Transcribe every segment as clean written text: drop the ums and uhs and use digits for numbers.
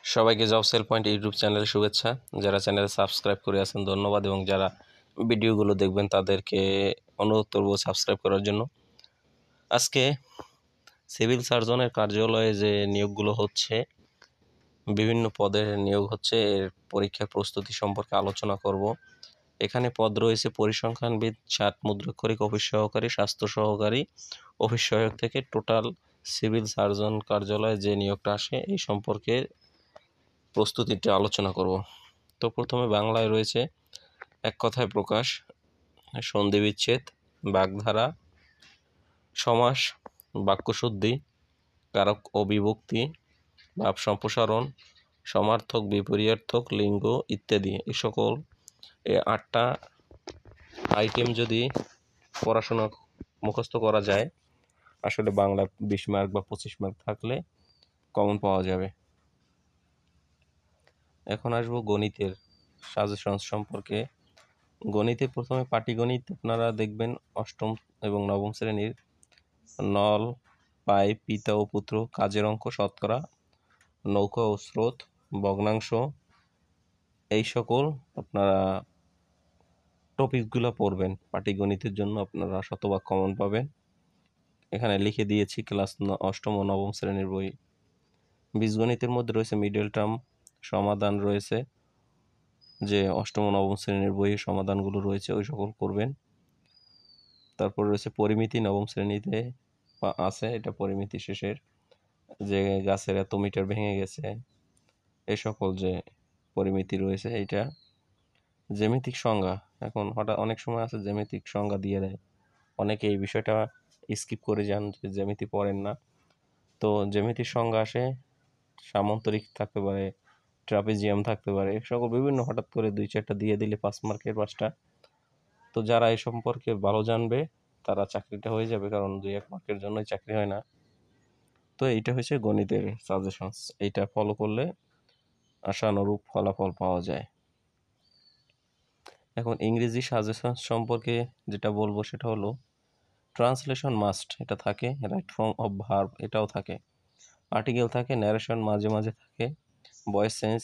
সবাইকে job sell point YouTube চ্যানেলে শুভেচ্ছা। যারা চ্যানেলে সাবস্ক্রাইব করে আছেন ধন্যবাদ, এবং যারা ভিডিওগুলো দেখবেন তাদেরকে অনুরোধ করব সাবস্ক্রাইব করার জন্য। আজকে সিভিল সার্জনের কার্যালয়ে যে নিয়োগগুলো হচ্ছে, বিভিন্ন পদের নিয়োগ হচ্ছে, এর পরীক্ষার প্রস্তুতি সম্পর্কে আলোচনা করব। এখানে পদ রয়েছে পরিসংখ্যানবিদ, চার্ট মুদ্রাক্ষরিক, অফিস সহকারী, স্বাস্থ্য সহকারী, অফিস সহায়ক থেকে টোটাল সিভিল সার্জন কার্যালয়ে যে নিয়োগটা আসে এই সম্পর্কে প্রস্তুতিটা আলোচনা করব। তো প্রথমে বাংলায় রয়েছে এক কথায় প্রকাশ, সন্ধি বিচ্ছেদ, বাগধারা, সমাস, বাক্যশুদ্ধি, কারক ও বিভক্তি, ভাব সম্প্রসারণ, সমার্থক, বিপরীয়ার্থক, লিঙ্গ ইত্যাদি। এই সকল 8টা আইটেম যদি পড়াশোনা মুখস্থ করা যায়, আসলে বাংলা 20 মার্ক বা 25 মার্ক থাকলে কমন পাওয়া যাবে। এখন আসবো গণিতের সাজেশন সম্পর্কে। গণিতে প্রথমে পাটিগণিত আপনারা দেখবেন অষ্টম এবং নবম শ্রেণীর। নল, পাই, পিতা ও পুত্র, কাজের অঙ্ক, শতকরা, নৌকা ও স্রোত, ভগ্নাংশ, এই সকল আপনারা টপিকগুলো পড়বেন। পাটিগণিতের জন্য আপনারা শতভাগ কমন পাবেন। এখানে লিখে দিয়েছি ক্লাস অষ্টম ও নবম শ্রেণীর বই। বীজগণিতের মধ্যে রয়েছে মিডল টার্ম, সমাধান রয়েছে, যে অষ্টম ও নবম শ্রেণীর বইয়ে সমাধানগুলো রয়েছে ওই সকল করবেন। তারপর রয়েছে পরিমিতি, নবম শ্রেণীতে আছে, এটা পরিমিতি শেষের, যে গাছের এত মিটার ভেঙে গেছে, এই সকল যে পরিমিতি রয়েছে। এইটা জ্যামিতিক সংজ্ঞা, এখন হঠাৎ অনেক সময় আছে জ্যামিতিক সংজ্ঞা দিয়ে দেয়, অনেকে এই বিষয়টা স্কিপ করে যান, যে জ্যামিতি পড়েন না। তো জ্যামিতির সংজ্ঞা আসে, সামান্তরিক থাকতে পারে, ট্রাপিজিয়াম থাকতে পারে, এই সকল বিভিন্ন হঠাৎ করে 2-4টা দিয়ে দিলে 5 মার্কের 5টা। তো যারা এই সম্পর্কে ভালো জানবে তারা চাকরিটা হয়ে যাবে, কারণ 2-1 মার্কের জন্যই চাকরি হয় না। তো এইটা হচ্ছে গণিতের সাজেশনস, এইটা ফলো করলে আশানুরূপ ফলাফল পাওয়া যায়। এখন ইংরেজি সাজেশন সম্পর্কে যেটা বলবো সেটা হলো ট্রান্সলেশন মাস্ট, এটা থাকে, রাইট ফর্ম অফ ভার্ব এটাও থাকে, আর্টিকেল থাকে, ন্যারেশন মাঝে মাঝে থাকে, ভয়েস চেঞ্জ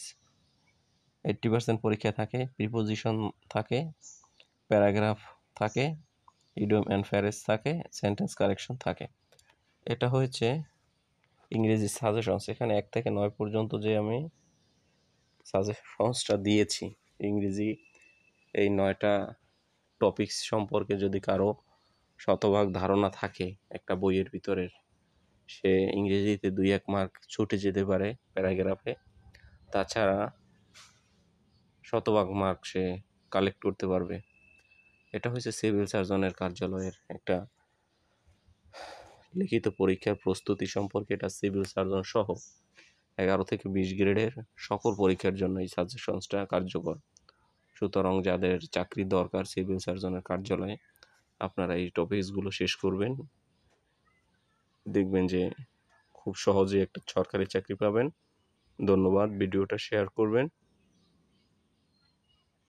80% পরীক্ষা থাকে, প্রিপোজিশন থাকে, প্যারাগ্রাফ থাকে, ইডিয়ম অ্যান্ড ফ্রেজ থাকে, সেন্টেন্স কারেকশন থাকে। এটা হচ্ছে ইংরেজি সাজেশনস। এখানে 1 থেকে 9 পর্যন্ত যে আমি সাজেশনসটা দিয়েছি ইংরেজি, এই 9টা টপিকস সম্পর্কে যদি কারো শতভাগ ধারণা থাকে একটা বইয়ের ভিতরের, সে ইংরেজিতে 2-1 মার্ক ছুটে যেতে পারে প্যারাগ্রাফে। তাছাড়া শতভাগ মার্ক সে কালেক্ট করতে পারবে। এটা হচ্ছে সিভিল সার্জনের কার্যালয়ের একটা লিখিত পরীক্ষার প্রস্তুতি সম্পর্কে। এটা সিভিল সার্জন সহ 11 থেকে 20 গ্রেডের সকল পরীক্ষার জন্য এই সাজেশনসটা কার্যকর। সুতরাং যাদের চাকরি দরকার সিভিল সার্জনের কার্যালয়ে, আপনারা এই টপিকসগুলো শেষ করবেন, দেখবেন যে খুব সহজে একটা সরকারি চাকরি পাবেন। ধন্যবাদ, ভিডিওটা শেয়ার করবেন।